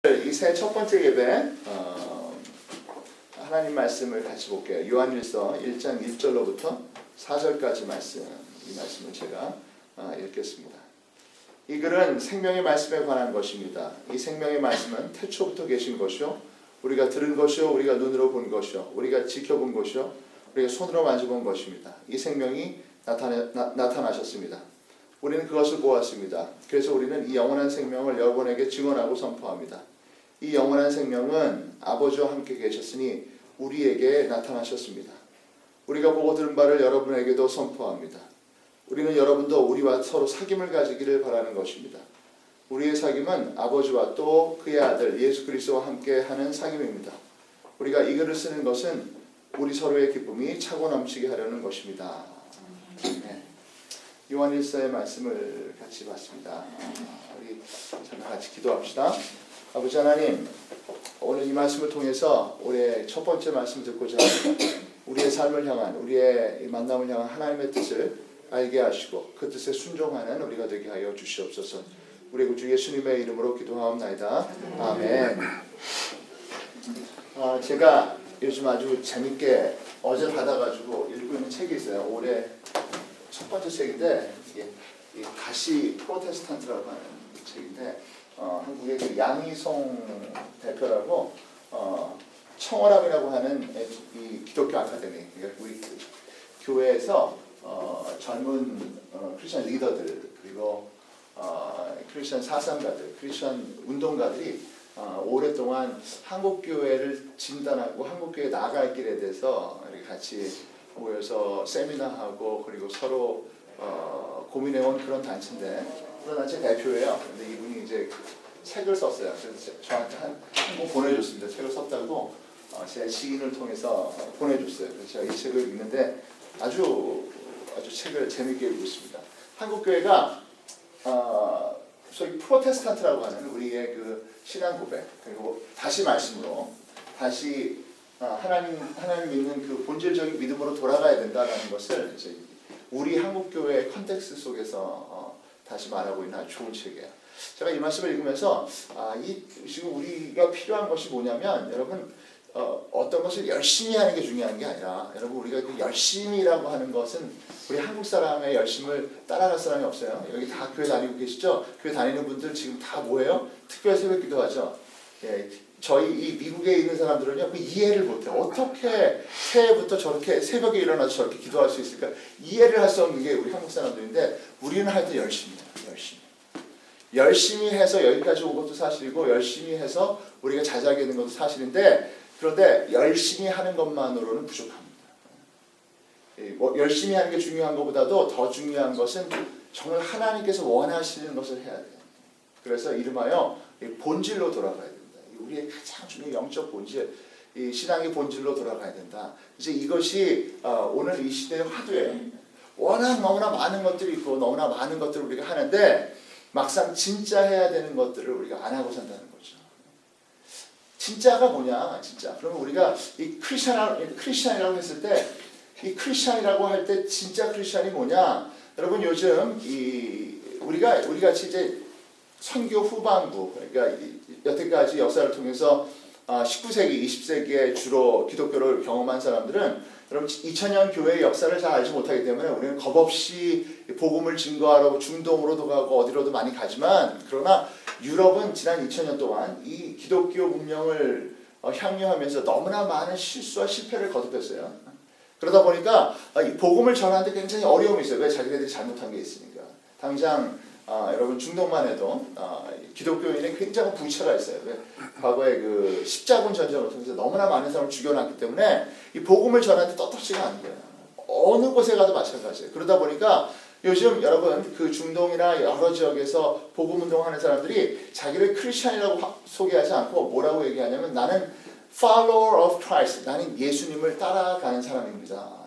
이 새 첫 번째 예배 하나님 말씀을 같이 볼게요. 요한일서 1장 1절로부터 4절까지 말씀, 이 말씀을 제가 읽겠습니다. 이 글은 생명의 말씀에 관한 것입니다. 이 생명의 말씀은 태초부터 계신 것이요 우리가 들은 것이요 우리가 눈으로 본 것이요 우리가 지켜본 것이요 우리가 손으로 만져본 것입니다. 이 생명이 나타나셨습니다. 우리는 그것을 보았습니다. 그래서 우리는 이 영원한 생명을 여러분에게 증언하고 선포합니다. 이 영원한 생명은 아버지와 함께 계셨으니 우리에게 나타나셨습니다. 우리가 보고 들은 바를 여러분에게도 선포합니다. 우리는 여러분도 우리와 서로 사귐을 가지기를 바라는 것입니다. 우리의 사귐은 아버지와 또 그의 아들 예수 그리스도와 함께 하는 사귐입니다. 우리가 이 글을 쓰는 것은 우리 서로의 기쁨이 차고 넘치게 하려는 것입니다. 네. 요한일서의 말씀을 같이 봤습니다. 우리 잠깐 같이 기도합시다. 아버지 하나님, 오늘 이 말씀을 통해서 올해 첫 번째 말씀 듣고자 우리의 삶을 향한, 우리의 만남을 향한 하나님의 뜻을 알게 하시고 그 뜻에 순종하는 우리가 되게 하여 주시옵소서. 우리 구주 예수님의 이름으로 기도하옵나이다. 아멘. 제가 요즘 아주 재밌게 어제 받아가지고 읽고 있는 책이 있어요. 올해 첫 번째 책인데 이게 다시 프로테스탄트라고 하는 책인데 한국의 그 양희송 대표라고 청월함이라고 하는 이 기독교 아카데미, 그러니까 우리 교회에서 젊은 크리스천 리더들 그리고 크리스천 사상가들, 크리스천 운동가들이 오랫동안 한국교회를 진단하고 한국교회 나아갈 길에 대해서 이렇게 같이 모여서 세미나하고 그리고 서로 고민해온 그런 단체인데 그런 단체 대표예요. 근데 이분이 이제 책을 썼어요. 그래서 저한테 한 권 보내줬습니다. 책을 썼다고 제 지인을 통해서 보내줬어요. 그래서 제가 이 책을 읽는데 아주 책을 재밌게 읽고 있습니다. 한국교회가 소위 프로테스탄트라고 하는 우리의 그 신앙 고백 그리고 다시 말씀으로 다시 하나님 믿는 그 본질적인 믿음으로 돌아가야 된다는 것을 이제 우리 한국교회의 컨텍스트 속에서 다시 말하고 있는 아주 좋은 책이에요. 제가 이 말씀을 읽으면서 지금 우리가 필요한 것이 뭐냐면 여러분 어떤 것을 열심히 하는 게 중요한 게 아니라 여러분 우리가 그 열심이라고 하는 것은 우리 한국 사람의 열심을 따라갈 사람이 없어요. 여기 다 교회 다니고 계시죠? 교회 다니는 분들 지금 다 뭐예요? 특별 새벽 기도하죠. 예, 저희 이 미국에 있는 사람들은요, 그 이해를 못해요. 어떻게 새해부터 저렇게 새벽에 일어나서 저렇게 기도할 수 있을까? 이해를 할 수 없는 게 우리 한국 사람들인데 우리는 할 때 열심히 해서 여기까지 온 것도 사실이고 열심히 해서 우리가 자자하게 된 것도 사실인데 그런데 열심히 하는 것만으로는 부족합니다. 열심히 하는 게 중요한 것보다도 더 중요한 것은 정말 하나님께서 원하시는 것을 해야 돼요. 그래서 이름하여 본질로 돌아가야 된다. 우리의 가장 중요한 영적 본질, 이 신앙의 본질로 돌아가야 된다. 이제 이것이 오늘 이 시대의 화두예요. 워낙 너무나 많은 것들이 있고 너무나 많은 것들을 우리가 하는데 막상 진짜 해야 되는 것들을 우리가 안 하고 산다는 거죠. 진짜가 뭐냐? 진짜. 그러면 우리가 이 크리스찬이라고 했을 때 이 크리스찬이라고 할 때 진짜 크리스찬이 뭐냐? 여러분 요즘 우리가 같이 이제 선교 후반부, 그러니까 여태까지 역사를 통해서 19세기, 20세기에 주로 기독교를 경험한 사람들은 여러분 2000년 교회의 역사를 잘 알지 못하기 때문에 우리는 겁없이 복음을 증거하러 중동으로도 가고 어디로도 많이 가지만 그러나 유럽은 지난 2000년 동안 이 기독교 문명을 향유하면서 너무나 많은 실수와 실패를 거듭했어요. 그러다 보니까 이 복음을 전하는데 굉장히 어려움이 있어요. 왜? 자기네들이 잘못한 게 있으니까. 당장 여러분 중동만 해도 기독교인의 굉장한 부채가 있어요. 과거에 그 십자군 전쟁을 통해서 너무나 많은 사람을 죽여놨기 때문에 이 복음을 전하는데 떳떳지가 않은 거예요. 어느 곳에 가도 마찬가지예요. 그러다 보니까 요즘 여러분 그 중동이나 여러 지역에서 복음 운동하는 사람들이 자기를 크리스천이라고 소개하지 않고 뭐라고 얘기하냐면 나는 follower of Christ, 나는 예수님을 따라가는 사람입니다.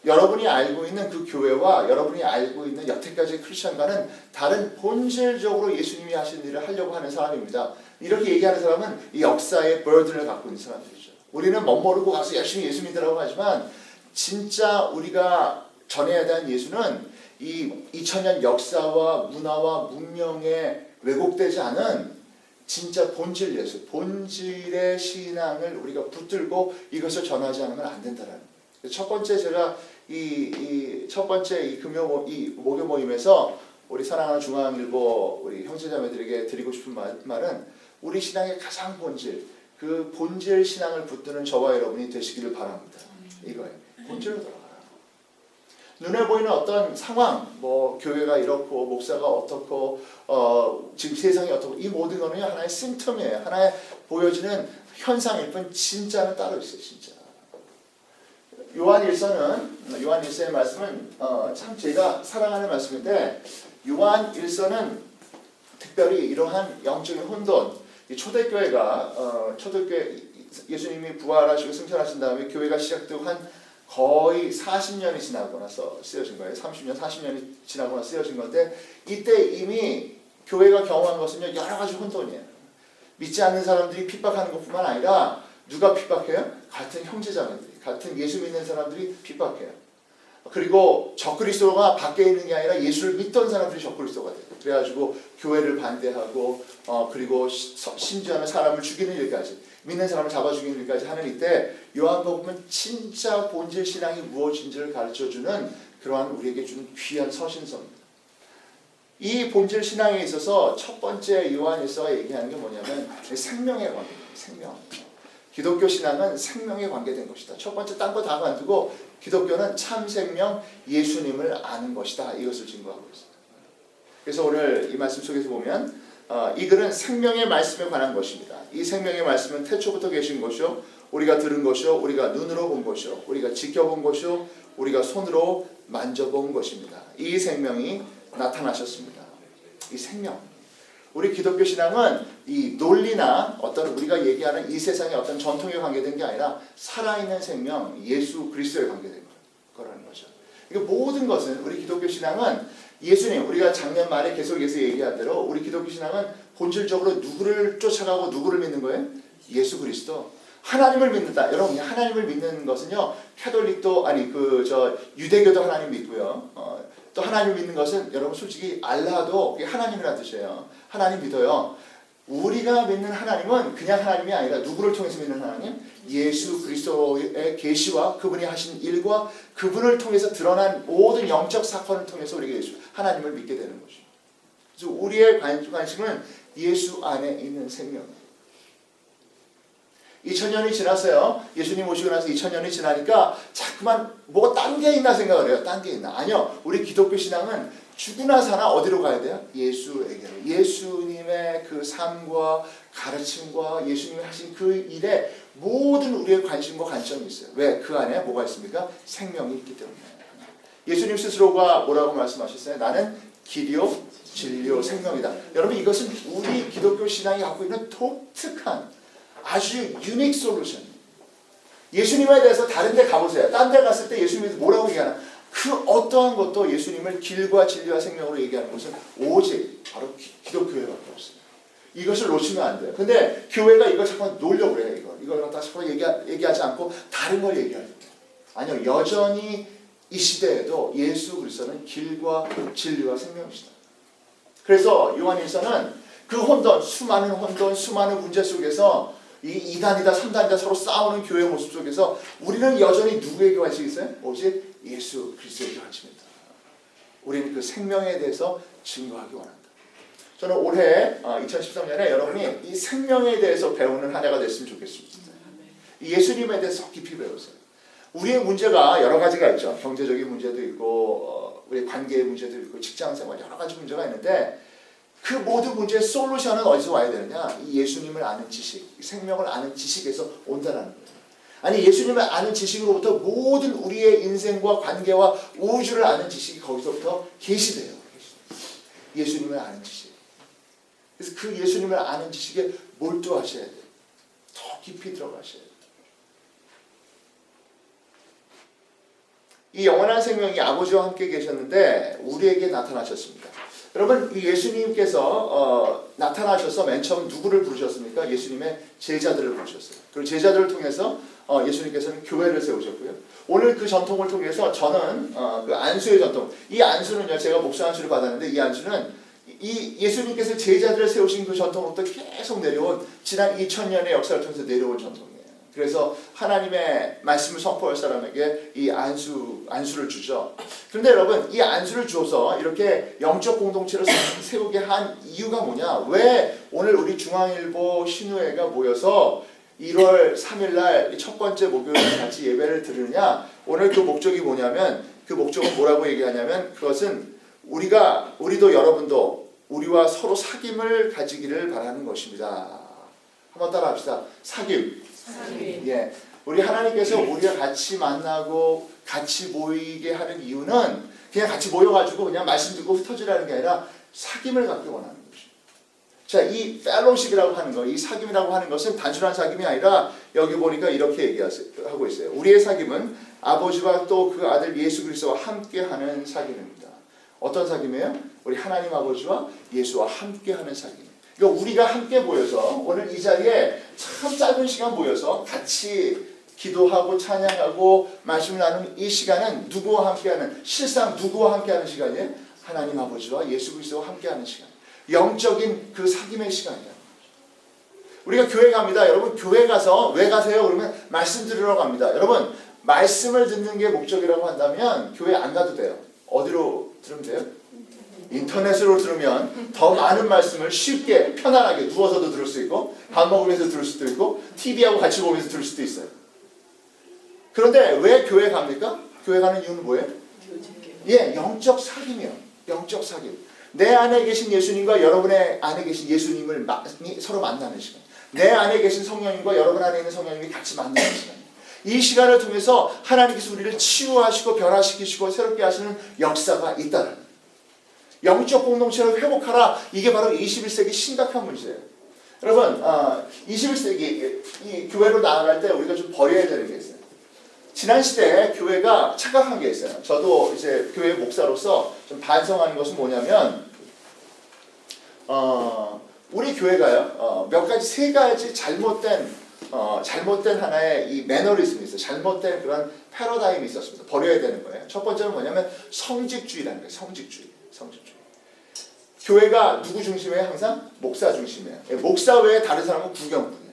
여러분이 알고 있는 그 교회와 여러분이 알고 있는 여태까지의 크리스천과는 다른 본질적으로 예수님이 하신 일을 하려고 하는 사람입니다. 이렇게 얘기하는 사람은 이 역사의 버든을 갖고 있는 사람들이죠. 우리는 멋모르고 가서 열심히 예수 믿으라고 하지만 진짜 우리가 전해야 되는 예수는 이 2000년 역사와 문화와 문명에 왜곡되지 않은 진짜 본질 예수, 본질의 신앙을 우리가 붙들고 이것을 전하지 않으면 안 된다라는 거예요. 첫 번째 제가 첫 번째 이 목요 모임에서 우리 사랑하는 중앙일보 우리 형제자매들에게 드리고 싶은 말은 우리 신앙의 가장 본질, 그 본질 신앙을 붙드는 저와 여러분이 되시기를 바랍니다. 이거예요. 본질로 돌아가라. 눈에 보이는 어떤 상황, 뭐 교회가 이렇고 목사가 어떻고 지금 세상이 어떻고 이 모든 거는 하나의 심텀이에요. 하나의 보여지는 현상일 뿐 진짜는 따로 있어요. 진짜. 요한일서의 말씀은 참 제가 사랑하는 말씀인데 요한일서는 특별히 이러한 영적인 혼돈, 이 초대교회가 초대교회 예수님이 부활하시고 승천하신 다음에 교회가 시작되고 한 거의 40년이 지나고 나서 쓰여진 거예요. 30년, 40년이 지나고 나서 쓰여진 건데 이때 이미 교회가 경험한 것은요 여러 가지 혼돈이에요. 믿지 않는 사람들이 핍박하는 것뿐만 아니라 누가 핍박해요? 같은 형제자매들이, 같은 예수 믿는 사람들이 핍박해요. 그리고 적그리스도가 밖에 있는 게 아니라 예수를 믿던 사람들이 적그리스도가 돼요. 그래가지고 교회를 반대하고 그리고 심지어는 사람을 죽이는 일까지, 믿는 사람을 잡아 죽이는 일까지 하는 이때 요한복음은 진짜 본질 신앙이 무엇인지를 가르쳐주는 그러한 우리에게 주는 귀한 서신서입니다. 이 본질 신앙에 있어서 첫 번째 요한일서가 얘기하는 게 뭐냐면 생명의 관계입니다. 생명. 기독교 신앙은 생명에 관계된 것이다. 첫 번째 딴 거 다 관두고 기독교는 참 생명 예수님을 아는 것이다. 이것을 증거하고 있습니다. 그래서 오늘 이 말씀 속에서 보면 이 글은 생명의 말씀에 관한 것입니다. 이 생명의 말씀은 태초부터 계신 것이요, 우리가 들은 것이요, 우리가 눈으로 본 것이요, 우리가 지켜본 것이요, 우리가 손으로 만져본 것입니다. 이 생명이 나타나셨습니다. 이 생명. 우리 기독교 신앙은 이 논리나 어떤 우리가 얘기하는 이 세상의 어떤 전통에 관계된 게 아니라 살아있는 생명 예수 그리스도에 관계된 거라는 거죠. 그러니까 모든 것은 우리 기독교 신앙은 예수님, 우리가 작년 말에 계속해서 얘기한 대로 우리 기독교 신앙은 본질적으로 누구를 쫓아가고 누구를 믿는 거예요? 예수 그리스도. 하나님을 믿는다. 여러분, 하나님을 믿는 것은요, 캐톨릭도 아니 유대교도 하나님 믿고요. 또 하나님 믿는 것은 여러분 솔직히 알라도 그게 하나님이라는 뜻이에요. 하나님 믿어요. 우리가 믿는 하나님은 그냥 하나님이 아니라 누구를 통해서 믿는 하나님? 예수 그리스도의 계시와 그분이 하신 일과 그분을 통해서 드러난 모든 영적 사건을 통해서 우리가 예수 하나님을 믿게 되는 것이죠. 그래서 우리의 관심은 예수 안에 있는 생명이에요. 2000년이 지났어요. 예수님 오시고 나서 2000년이 지나니까 자꾸만 뭐가 딴 게 있나 생각을 해요. 딴 게 있나. 아니요. 우리 기독교 신앙은 죽으나 사나 어디로 가야 돼요? 예수에게로. 예수님의 그 삶과 가르침과 예수님이 하신 그 일에 모든 우리의 관심과 관점이 있어요. 왜? 그 안에 뭐가 있습니까? 생명이 있기 때문에. 예수님 스스로가 뭐라고 말씀하셨어요? 나는 길이요, 진리요, 생명이다. 여러분 이것은 우리 기독교 신앙이 갖고 있는 독특한 아주 유닉 솔루션. 예수님에 대해서 다른 데 가보세요. 딴 데 갔을 때 예수님이 뭐라고 얘기하나? 그 어떠한 것도 예수님을 길과 진리와 생명으로 얘기하는 것은 오직 바로 기독교회밖에 없어요. 이것을 놓치면 안 돼요. 근데 교회가 이걸 자꾸 놀려고 그래요. 이걸 갖다 자꾸 얘기하지 않고 다른 걸 얘기하려고 해요. 아니요. 여전히 이 시대에도 예수 그리스도는 길과 진리와 생명이시다. 그래서 요한일서는 그 혼돈, 수많은 문제 속에서 이 2단이다 3단이다 서로 싸우는 교회 모습 속에서 우리는 여전히 누구에게 관심이 있어요? 오직 예수 그리스도에게 관심이 있다. 우리는 그 생명에 대해서 증거하기 원한다. 저는 올해 2013년에 여러분이 이 생명에 대해서 배우는 한 해가 됐으면 좋겠습니다. 예수님에 대해서 깊이 배우세요. 우리의 문제가 여러 가지가 있죠. 경제적인 문제도 있고 우리의 관계의 문제도 있고 직장생활 여러 가지 문제가 있는데 그 모든 문제의 솔루션은 어디서 와야 되느냐? 이 예수님을 아는 지식, 생명을 아는 지식에서 온다는 거예요. 아니 예수님을 아는 지식으로부터 모든 우리의 인생과 관계와 우주를 아는 지식이 거기서부터 계시돼요. 예수님을 아는 지식. 그래서 그 예수님을 아는 지식에 몰두하셔야 돼요. 더 깊이 들어가셔야 돼요. 이 영원한 생명이 아버지와 함께 계셨는데 우리에게 나타나셨습니다. 여러분 예수님께서 나타나셔서 맨 처음 누구를 부르셨습니까? 예수님의 제자들을 부르셨어요. 그리고 제자들을 통해서 예수님께서는 교회를 세우셨고요. 오늘 그 전통을 통해서 저는 그 안수의 전통, 이 안수는요 제가 목사 안수를 받았는데 이 안수는 이 예수님께서 제자들을 세우신 그 전통으로부터 계속 내려온 지난 2000년의 역사를 통해서 내려온 전통이에요. 그래서 하나님의 말씀을 선포할 사람에게 이 안수를 주죠. 그런데 여러분, 이 안수를 주어서 이렇게 영적 공동체를 세우게 한 이유가 뭐냐? 왜 오늘 우리 중앙일보 신우회가 모여서 1월 3일날 첫 번째 목요일 같이 예배를 드리느냐? 오늘 그 목적이 뭐냐면, 그 목적은 뭐라고 얘기하냐면, 그것은 우리도 여러분도 우리와 서로 사귐을 가지기를 바라는 것입니다. 한번 따라합시다. 사귐. 예, 우리 하나님께서 우리가 같이 만나고 같이 모이게 하는 이유는 그냥 같이 모여가지고 그냥 말씀 듣고 흩어지라는 게 아니라 사귐을 갖기 원하는 것이죠. 자, 이 펠로십이라고 하는 거, 이 사귐이라고 하는 것은 단순한 사귐이 아니라 여기 보니까 이렇게 얘기하고 있어요. 우리의 사귐은 아버지와 또 그 아들 예수 그리스도와 함께하는 사귐입니다. 어떤 사귐이에요? 우리 하나님 아버지와 예수와 함께하는 사귐. 그러니까 우리가 함께 모여서 오늘 이 자리에 참 짧은 시간 모여서 같이 기도하고 찬양하고 말씀을 나누는 이 시간은 누구와 함께하는, 실상 누구와 함께하는 시간이에요? 하나님 아버지와 예수 그리스도와 함께하는 시간. 영적인 그 사귐의 시간이에요. 우리가 교회 갑니다. 여러분, 교회 가서 왜 가세요? 그러면 말씀 들으러 갑니다. 여러분, 말씀을 듣는 게 목적이라고 한다면 교회 안 가도 돼요. 어디로 들으면 돼요? 인터넷으로 들으면 더 많은 말씀을 쉽게 편안하게 누워서도 들을 수 있고 밥 먹으면서 들을 수도 있고 TV하고 같이 보면서 들을 수도 있어요. 그런데 왜 교회 갑니까? 교회 가는 이유는 뭐예요? 예, 영적 사귐이요. 영적 사귐. 내 안에 계신 예수님과 여러분의 안에 계신 예수님을 서로 만나는 시간. 내 안에 계신 성령님과 여러분 안에 있는 성령님이 같이 만나는 시간. 이 시간을 통해서 하나님께서 우리를 치유하시고 변화시키시고 새롭게 하시는 역사가 있다는 거예요. 영적 공동체를 회복하라. 이게 바로 21세기 심각한 문제예요. 여러분, 21세기 이 교회로 나아갈 때 우리가 좀 버려야 되는 게 있어요. 지난 시대에 교회가 착각한 게 있어요. 저도 이제 교회 목사로서 좀 반성하는 것은 뭐냐면, 우리 교회가요, 세 가지 잘못된 하나의 이 매너리즘이 있어요. 잘못된 그런 패러다임이 있었습니다. 버려야 되는 거예요. 첫 번째는 뭐냐면 성직주의라는 거예요. 성직주의. 교회가 누구 중심이에요? 항상 목사 중심이에요. 목사 외에 다른 사람은 구경꾼이에요.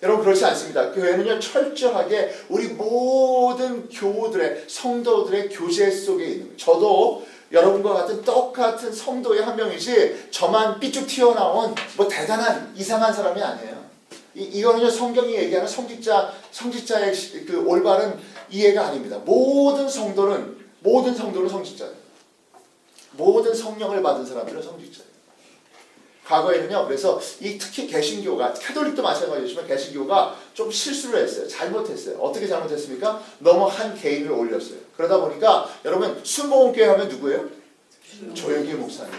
여러분, 그렇지 않습니다. 교회는요, 철저하게 우리 모든 교우들의, 성도들의 교제 속에 있는 거예요. 저도 여러분과 같은 똑같은 성도의 한 명이지 저만 삐쭉 튀어나온 뭐 대단한 이상한 사람이 아니에요. 이거는요, 성경이 얘기하는 성직자의 그 올바른 이해가 아닙니다. 모든 성도는 성직자예요. 모든 성령을 받은 사람들은 성직자예요. 과거에는요, 그래서 특히 개신교가, 캐톨릭도 마찬가지지만 개신교가 좀 실수를 했어요. 잘못했어요. 어떻게 잘못했습니까? 너무 한 개인을 올렸어요. 그러다 보니까 여러분, 순복음교회 하면 누구예요? 조영기 목사님.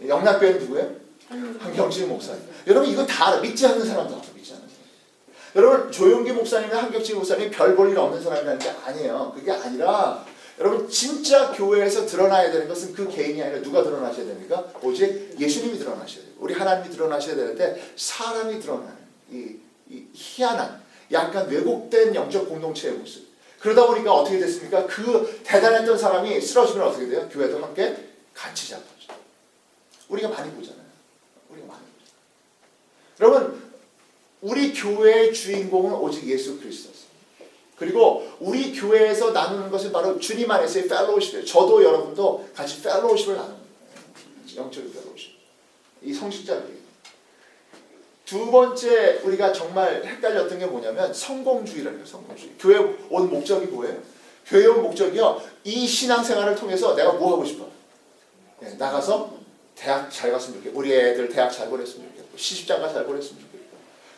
영락교회는 누구예요? 한경진 목사님. 여러분, 이거 다 알아. 믿지 않는 사람도 알아. 믿지 않는 사람. 여러분, 조영기 목사님이나 한경진 목사님이 별 볼 일 없는 사람이라는 게 아니에요. 그게 아니라 여러분, 진짜 교회에서 드러나야 되는 것은 그 개인이 아니라 누가 드러나셔야 됩니까? 오직 예수님이 드러나셔야 돼요. 우리 하나님이 드러나셔야 되는데 사람이 드러나는 이 희한한 약간 왜곡된 영적 공동체의 모습. 그러다 보니까 어떻게 됐습니까? 그 대단했던 사람이 쓰러지면 어떻게 돼요? 교회도 함께 같이 잡아죠. 우리가 많이 보잖아요. 여러분, 우리 교회의 주인공은 오직 예수 그리스도였어요. 그리고 우리 교회에서 나누는 것은 바로 주님 안에서의 펠로우십이에요. 저도 여러분도 같이 펠로우십을 나누는 거예요. 영적인 펠로우십. 이 성직자들이. 두 번째 우리가 정말 헷갈렸던 게 뭐냐면 성공주의라는 거예요. 성공주의. 교회 온 목적이 뭐예요? 교회 온 목적이요, 이 신앙생활을 통해서 내가 뭐 하고 싶어? 나가서 대학 잘 갔으면 좋겠고, 우리 애들 대학 잘 보냈으면 좋겠고, 시집장가 잘 보냈으면 좋겠고,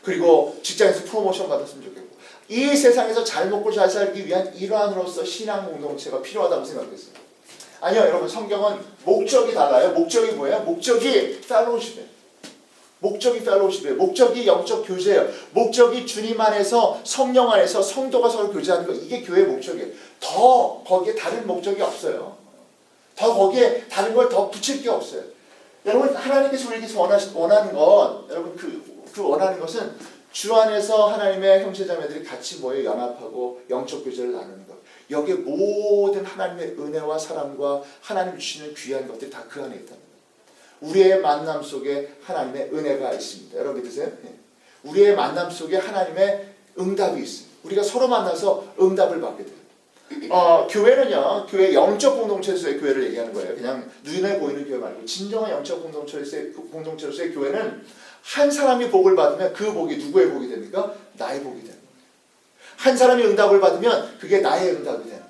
그리고 직장에서 프로모션 받았으면 좋겠고, 이 세상에서 잘 먹고 잘 살기 위한 일환으로서 신앙 공동체가 필요하다고 생각했어요. 아니요, 여러분, 성경은 목적이 달라요. 목적이 뭐예요? 목적이 펠로우십이에요. 목적이 영적 교제예요. 목적이 주님 안에서, 성령 안에서 성도가 서로 교제하는 거, 이게 교회의 목적이에요. 더 거기에 다른 목적이 없어요. 더 거기에 다른 걸 더 붙일 게 없어요. 여러분, 하나님께서 우리에게서 원하는 건, 여러분, 그 원하는 것은 주 안에서 하나님의 형제자매들이 같이 모여 연합하고 영적 교제를 나누는 것. 여기에 모든 하나님의 은혜와 사랑과 하나님이 주시는 귀한 것들이 다 그 안에 있다는 거예요. 우리의 만남 속에 하나님의 은혜가 있습니다. 여러분 믿으세요? 우리의 만남 속에 하나님의 응답이 있습니다. 우리가 서로 만나서 응답을 받게 돼요. 교회는요, 교회 영적 공동체로서의 교회를 얘기하는 거예요. 그냥 눈에 보이는 교회 말고 진정한 영적 공동체로서의 교회는 한 사람이 복을 받으면 그 복이 누구의 복이 됩니까? 나의 복이 되는 거예요. 한 사람이 응답을 받으면 그게 나의 응답이 되는 거예요.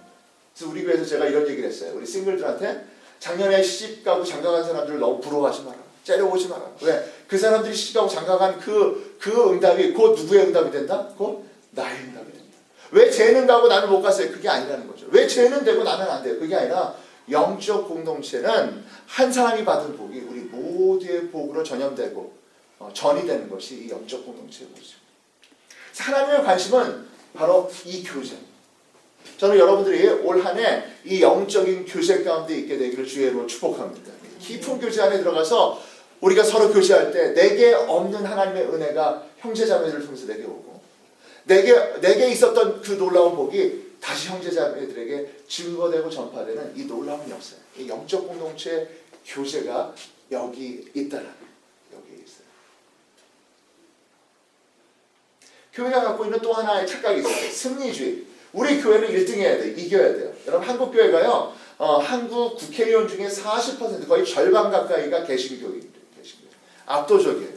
그래서 우리 교회에서 제가 이런 얘기를 했어요. 우리 싱글들한테 작년에 시집가고 장가간 사람들을 너무 부러워하지 마라. 째려보지 마라. 왜? 그 사람들이 시집가고 장가간 그 응답이 곧 누구의 응답이 된다? 곧 나의 응답이 된다. 왜 쟤는 가고 나는 못 갔어요? 그게 아니라는 거죠. 왜 쟤는 되고 나는 안 돼요? 그게 아니라 영적 공동체는 한 사람이 받은 복이 우리 모두의 복으로 전염되고 전이 되는 것이 이 영적 공동체의 모습입니다. 하나님의 관심은 바로 이 교제. 저는 여러분들이 올 한 해 이 영적인 교제 가운데 있게 되기를 주의 이름으로 축복합니다. 깊은 교제 안에 들어가서 우리가 서로 교제할 때 내게 없는 하나님의 은혜가 형제자매들을 통해서 내게 오고 내게 있었던 그 놀라운 복이 다시 형제자매들에게 증거되고 전파되는 이 놀라운 역사. 이 영적 공동체의 교제가 여기 있다라는 여기 있어요. 교회가 갖고 있는 또 하나의 착각이 있어요. 승리주의. 우리 교회는 1등 해야 돼. 이겨야 돼요. 여러분 한국 교회가요. 한국 국회의원 중에 40% 거의 절반 가까이가 개신교입니다. 개신교. 압도적이에요.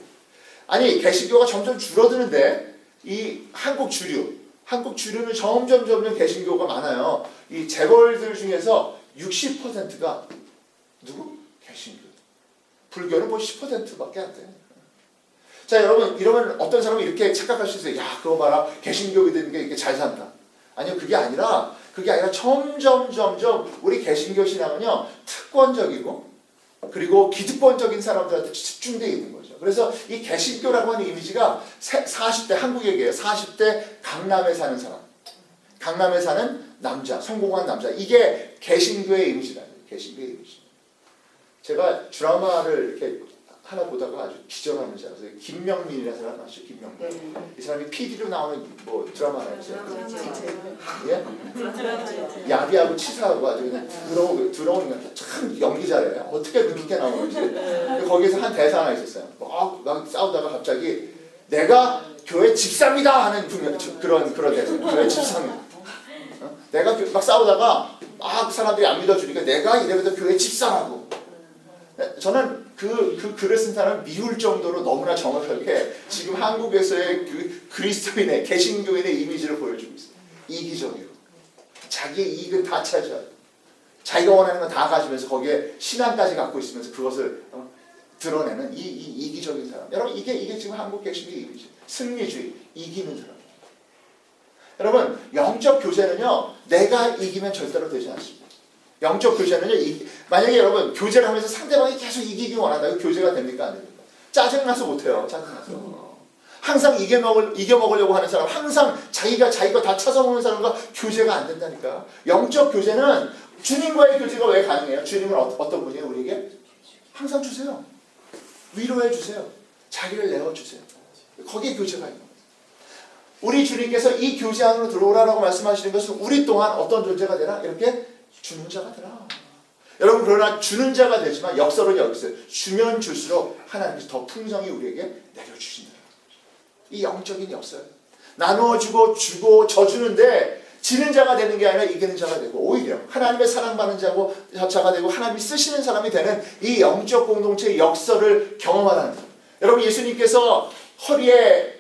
아니 개신교가 점점 줄어드는데 이 한국 주류는 점점 개신교가 많아요. 이 재벌들 중에서 60%가 누구? 개신교. 불교는 뭐 10%밖에 안 돼요. 자 여러분 이러면 어떤 사람이 이렇게 착각할 수 있어요. 야 그거 봐라 개신교가 되는 게 이렇게 잘 산다. 아니요 그게 아니라 점점 우리 개신교 신앙은요 특권적이고 그리고 기득권적인 사람들한테 집중되어 있는 거죠. 그래서 이 개신교라고 하는 이미지가 40대 한국 얘기예요. 40대 강남에 사는 사람, 강남에 사는 남자, 성공한 남자, 이게 개신교의 이미지라는 거예요. 개신교의 이미지. 제가 드라마를 이렇게 하나 보다가 아주 기절하는 줄 알았어요. 김명민이라는 사람 아시죠? 김명민. 이 사람이 PD로 나오는 뭐 드라마 하나 있어요. 예? 야비하고 치사하고 아주 그냥 들어오는 참 연기 잘해요. 어떻게 그렇게 나오는지. 거기서 한 대사 하나 있었어요. 막 싸우다가 갑자기 내가 교회 집사입니다 하는 그런 대사. 교회 집사입니다. 내가 막 싸우다가 막 사람들이 안 믿어주니까 내가 이래부터 교회 집사라고. 저는 그 글을 쓴 사람을 미울 정도로 너무나 정확하게 지금 한국에서의 그 그리스도인의 개신교인의 이미지를 보여주고 있어요. 이기적이고 자기의 이익은 다 차지하고 자기가 원하는 건 다 가지면서 거기에 신앙까지 갖고 있으면서 그것을 드러내는 이 이기적인 사람. 여러분 이게 지금 한국 개신교의 이미지. 승리주의, 이기는 사람. 여러분 영적 교제는요 내가 이기면 절대로 되지 않습니다. 영적 교제는요, 만약에 여러분 교제를 하면서 상대방이 계속 이기기 원한다. 이거 교제가 됩니까? 안 됩니까? 짜증나서 못해요. 짜증나서. 항상 이겨먹으려고 하는 사람, 항상 자기가 자기 거 다 찾아먹는 사람과 교제가 안 된다니까. 영적 교제는 주님과의 교제가 왜 가능해요? 주님은 어떤 분이에요? 우리에게? 항상 주세요. 위로해 주세요. 자기를 내어주세요. 거기에 교제가 있는 거예요. 우리 주님께서 이 교제 안으로 들어오라고 말씀하시는 것은 우리 또한 어떤 존재가 되나? 이렇게 주는 자가 되라. 여러분 그러나 주는 자가 되지만 역설은 여기 있어요. 주면 줄수록 하나님께서 더 풍성히 우리에게 내려주신다. 이 영적인 역설. 나누어주고 주고 져주는데 지는 자가 되는 게 아니라 이기는 자가 되고 오히려 하나님의 사랑받는 자가 되고 하나님이 쓰시는 사람이 되는 이 영적 공동체의 역설을 경험하는 거예요. 여러분 예수님께서 허리에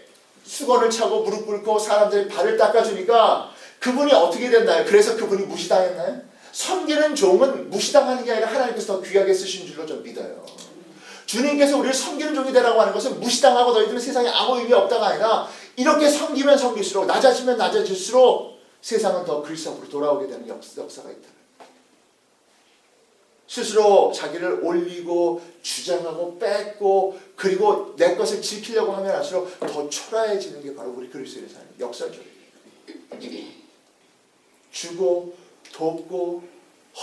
수건을 차고 무릎 꿇고 사람들이 발을 닦아주니까 그분이 어떻게 됐나요? 그래서 그분이 무시당했나요? 섬기는 종은 무시당하는 게 아니라 하나님께서 더 귀하게 쓰신 줄로 좀 믿어요. 주님께서 우리를 섬기는 종이 되라고 하는 것은 무시당하고 너희들은 세상에 아무 의미 없다가 아니라 이렇게 섬기면 섬길수록 낮아지면 낮아질수록 세상은 더 그리스도 앞으로 돌아오게 되는 역사가 있다. 스스로 자기를 올리고 주장하고 뺏고 그리고 내 것을 지키려고 하면 할수록 더 초라해지는 게 바로 우리 그리스도의 삶 역설적이에요. 주고 돕고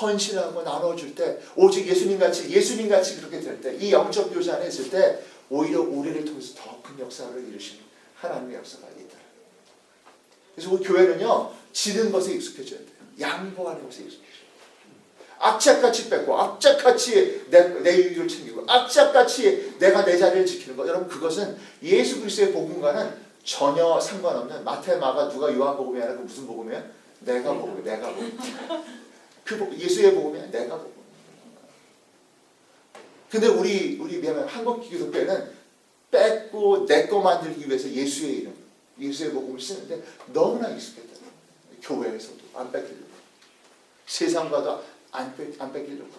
헌신하고 나눠줄 때 오직 예수님같이 그렇게 될 때 이 영적 교제 안에 있을 때 오히려 우리를 통해서 더 큰 역사를 이루시는 하나님의 역사가 있다. 그래서 우리 교회는요 지는 것에 익숙해져야 돼요. 양보하는 것에 익숙해져야 돼요. 악착같이 뺏고 악착같이 내 유익을 챙기고 악착같이 내가 내 자리를 지키는 것, 여러분 그것은 예수 그리스도의 복음과는 전혀 상관없는 마태, 마가, 누가, 요한복음이 아니라 그 무슨 복음이에요? 내가 복음, 내가 복음. 그 예수의 복음이야, 내가 복음. 근데 우리 한국 기독교회는 뺏고 내 거 만들기 위해서 예수의 이름, 예수의 복음을 쓰는데 너무나 익숙했다. 교회에서도 안 뺏기려고, 세상과도 안 뺏기려고.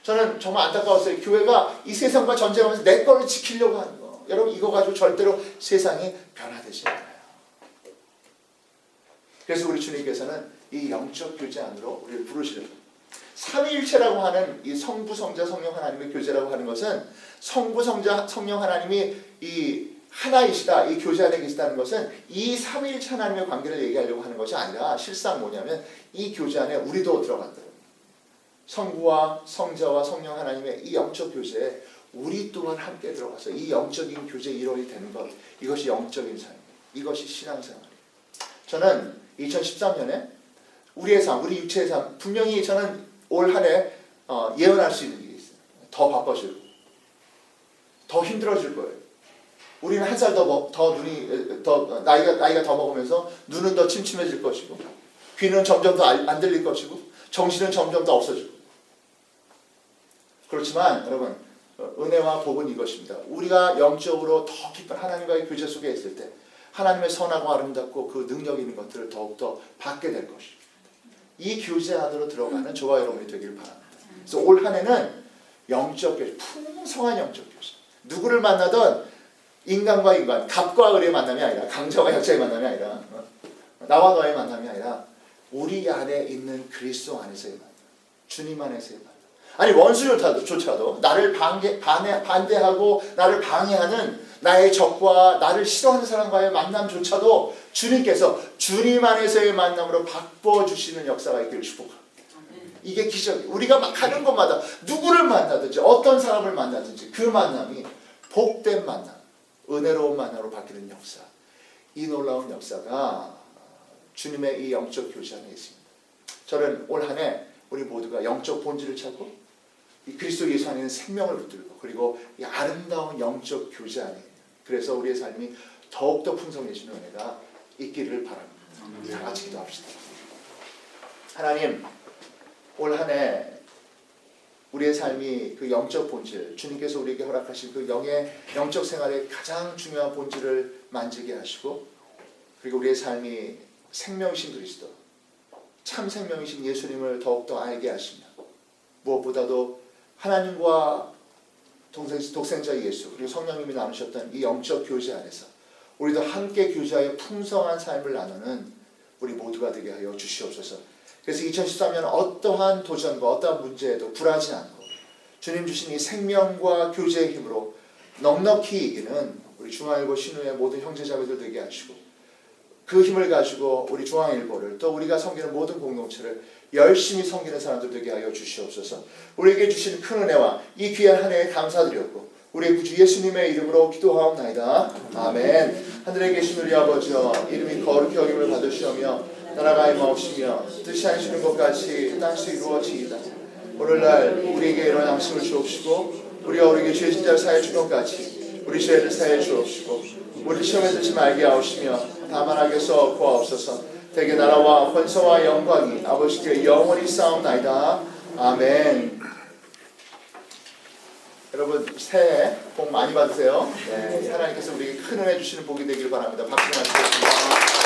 저는 정말 안타까웠어요. 교회가 이 세상과 전쟁하면서 내 거를 지키려고 하는 거. 여러분 이거 가지고 절대로 세상이 변화되지 않아요. 그래서 우리 주님께서는 이 영적 교제 안으로 우리를 부르시는, 삼위일체라고 하는 이 성부, 성자, 성령 하나님의 교제라고 하는 것은 성부, 성자, 성령 하나님이 이 하나이시다, 이 교제 안에 계시다는 것은 이 삼위일체 하나님의 관계를 얘기하려고 하는 것이 아니라 실상 뭐냐면 이 교제 안에 우리도 들어간다. 성부와 성자와 성령 하나님의 이 영적 교제에 우리 또한 함께 들어가서 이 영적인 교제 일원이 되는 것, 이것이 영적인 삶, 이것이 신앙생활이에요. 저는 2013년에 우리의 삶, 우리 육체의 삶, 분명히 저는 올 한 해 예언할 수 있는 일이 있어요. 더 바빠질 거예요. 더 힘들어질 거예요. 우리는 한 살 더 눈이 더 나이가 더 먹으면서 눈은 더 침침해질 것이고, 귀는 점점 더 안 들릴 것이고, 정신은 점점 더 없어지고. 그렇지만 여러분, 은혜와 복은 이것입니다. 우리가 영적으로 더 깊은 하나님과의 교제 속에 있을 때 하나님의 선하고 아름답고 그 능력 있는 것들을 더욱더 받게 될 것입니다. 이 교제 안으로 들어가는 저와 여러분이 되길 바랍니다. 그래서 올 한 해는 영적 교제, 풍성한 영적 교제. 누구를 만나든 인간과 인간, 갑과 을의 만남이 아니라, 강자와 약자의 만남이 아니라, 나와 너의 만남이 아니라 우리 안에 있는 그리스도 안에서의 만남, 주님 안에서의 만남. 아니 원수조차도 나를 반대하고 나를 방해하는 나의 적과 나를 싫어하는 사람과의 만남조차도 주님께서 주님 안에서의 만남으로 바꿔주시는 역사가 있기를 축복합니다. 이게 기적이에요. 우리가 막 가는 곳마다 누구를 만나든지 어떤 사람을 만나든지 그 만남이 복된 만남, 은혜로운 만남으로 바뀌는 역사, 이 놀라운 역사가 주님의 이 영적 교제 안에 있습니다. 저는 올 한 해 우리 모두가 영적 본질을 찾고 이 그리스도 예수 안에 있는 생명을 붙들고, 그리고 이 아름다운 영적 교제 안에, 그래서 우리의 삶이 더욱더 풍성해지는 은혜가 있기를 바랍니다. 다 같이 기도합시다. 하나님, 올 한 해 우리의 삶이 그 영적 본질, 주님께서 우리에게 허락하신 그 영적 생활의 가장 중요한 본질을 만지게 하시고, 그리고 우리의 삶이 생명이신 그리스도, 참 생명이신 예수님을 더욱더 알게 하시며, 무엇보다도 하나님과 독생자 예수, 그리고 성령님이 나누셨던 이 영적 교제 안에서 우리도 함께 교제하여 풍성한 삶을 나누는 우리 모두가 되게 하여 주시옵소서. 그래서 2013년 어떠한 도전과 어떠한 문제에도 굴하지 않고 주님 주신 이 생명과 교제의 힘으로 넉넉히 이기는 우리 중앙일보 신우의 모든 형제자매들 되게 하시고, 그 힘을 가지고 우리 중앙일보를, 또 우리가 섬기는 모든 공동체를 열심히 섬기는 사람들 되게 하여 주시옵소서. 우리에게 주신 큰 은혜와 이 귀한 한 해에 감사드렸고 우리의 구주 예수님의 이름으로 기도하옵나이다. 아멘. 하늘에 계신 우리 아버지여, 이름이 거룩히 여김을 받으시오며 나라가 임하옵시며 뜻이 하시는 것 같이 땅에서 이루어지이다. 오늘날 우리에게 이런 양식을 주옵시고 우리가 우리에게 죄진 자를 사해 준 것 같이 우리 죄를 사해 주옵시고 우리 시험에 들지 말게 하옵시며 다만 악에서 구하옵소서. 대개 나라와 권세와 영광이 아버지께 영원히 쌓옵나이다. 아멘. 여러분 새해 복 많이 받으세요. 네, 하나님께서 우리에게 큰 은혜 주시는 복이 되길 바랍니다. 박수 많이 주십시오.